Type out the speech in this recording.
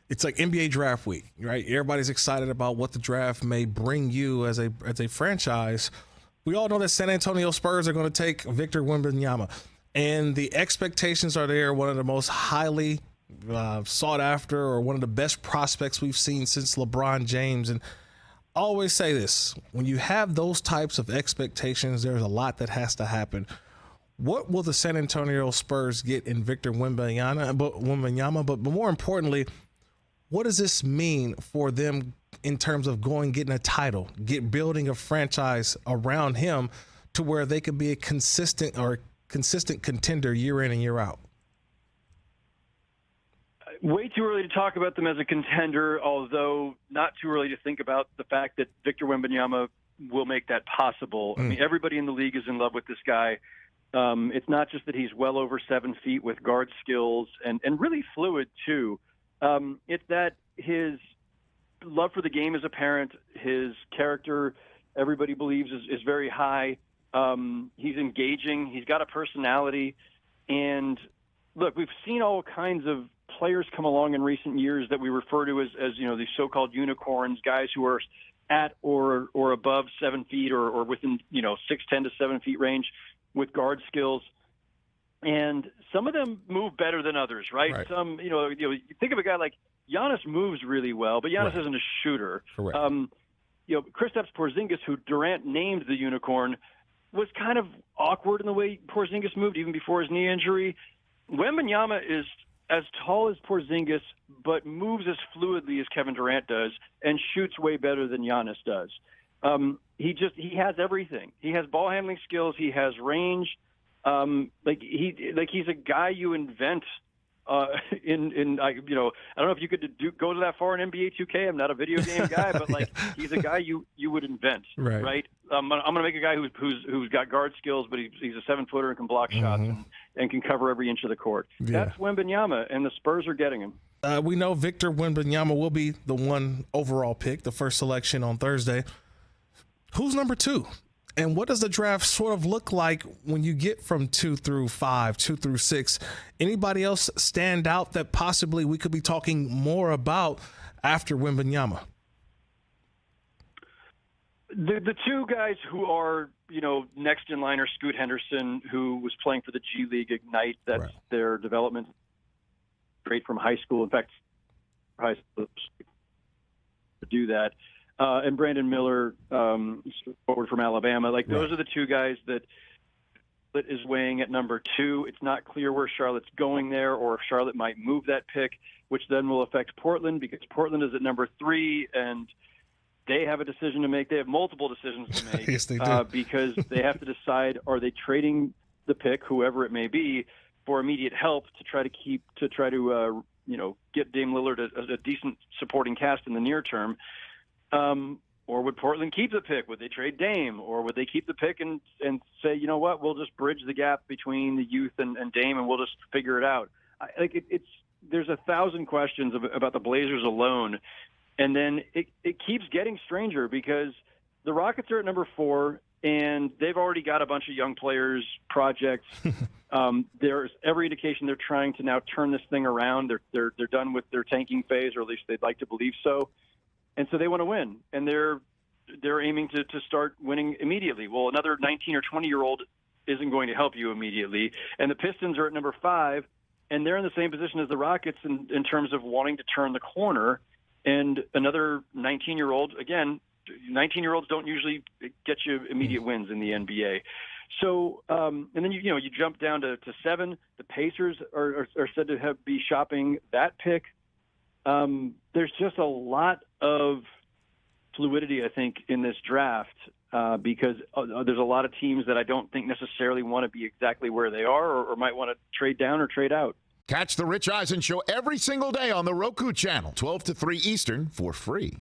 it's like NBA draft week, right? Everybody's excited about what the draft may bring you as a franchise. We all know that San Antonio Spurs are going to take Victor Wembanyama, and the expectations are there. One of the most highly sought after, or one of the best prospects we've seen since LeBron James. And I always say this: when you have those types of expectations, there's a lot that has to happen. What will the San Antonio Spurs get in Victor Wembanyama? But more importantly, what does this mean for them in terms of getting a title, building a franchise around him to where they can be a consistent contender year in and year out? Way too early to talk about them as a contender, although not too early to think about the fact that Victor Wembanyama will make that possible. I mean, everybody in the league is in love with this guy. It's not just that he's well over 7 feet with guard skills and really fluid too. It's that his love for the game is apparent. His character, everybody believes, is very high. He's engaging. He's got a personality. And look, we've seen all kinds of players come along in recent years that we refer to as these so-called unicorns, guys who are at or above 7 feet or within 6'10" to 7 feet range with guard skills. And some of them move better than others, right? Some, you think of a guy like Giannis moves really well, but Giannis isn't a shooter. Correct. Kristaps Porzingis, who Durant named the unicorn, was kind of awkward in the way Porzingis moved even before his knee injury. Wembanyama is as tall as Porzingis, but moves as fluidly as Kevin Durant does and shoots way better than Giannis does. He has everything. He has ball handling skills. He has range. He's a guy you invent. I don't know if you could go to that far in NBA 2K. I'm not a video game guy, but he's a guy you would invent, right? I'm gonna make a guy who's got guard skills, but he's a 7-footer and can block shots and can cover every inch of the court. Yeah. That's Wembanyama, and the Spurs are getting him. We know Victor Wembanyama will be the 1 overall pick, the first selection on Thursday. Who's number 2? And what does the draft sort of look like when you get from 2 through 5, 2 through 6? Anybody else stand out that possibly we could be talking more about after Wembanyama? The 2 guys who are, next in line are Scoot Henderson, who was playing for the G League Ignite. That's their development straight from high school. In fact, high school to do that. And Brandon Miller, forward from Alabama. Those are the 2 guys that is weighing at number 2. It's not clear where Charlotte's going there, or if Charlotte might move that pick, which then will affect Portland, because Portland is at number 3, and they have a decision to make. They have multiple decisions to make. Yes, they do. Because they have to decide, are they trading the pick, whoever it may be, for immediate help to try to get Dame Lillard a decent supporting cast in the near term. Or would Portland keep the pick? Would they trade Dame? Or would they keep the pick and say, you know what, we'll just bridge the gap between the youth and Dame, and we'll just figure it out? There's 1,000 questions about the Blazers alone. And then it keeps getting stranger, because the Rockets are at number 4, and they've already got a bunch of young players, projects. There's every indication they're trying to now turn this thing around. They're done with their tanking phase, or at least they'd like to believe so. And so they want to win, and they're aiming to start winning immediately. Well, another 19 or 20-year-old isn't going to help you immediately. And the Pistons are at number 5, and they're in the same position as the Rockets in terms of wanting to turn the corner. And another 19-year-old, again, 19-year-olds don't usually get you immediate wins in the NBA. So, and then you jump down to 7. The Pacers are said to be shopping that pick. There's just a lot of fluidity, I think, in this draft, because there's a lot of teams that I don't think necessarily want to be exactly where they are, or might want to trade down or trade out. Catch the Rich Eisen Show every single day on the Roku channel, 12 to 3 Eastern, for free.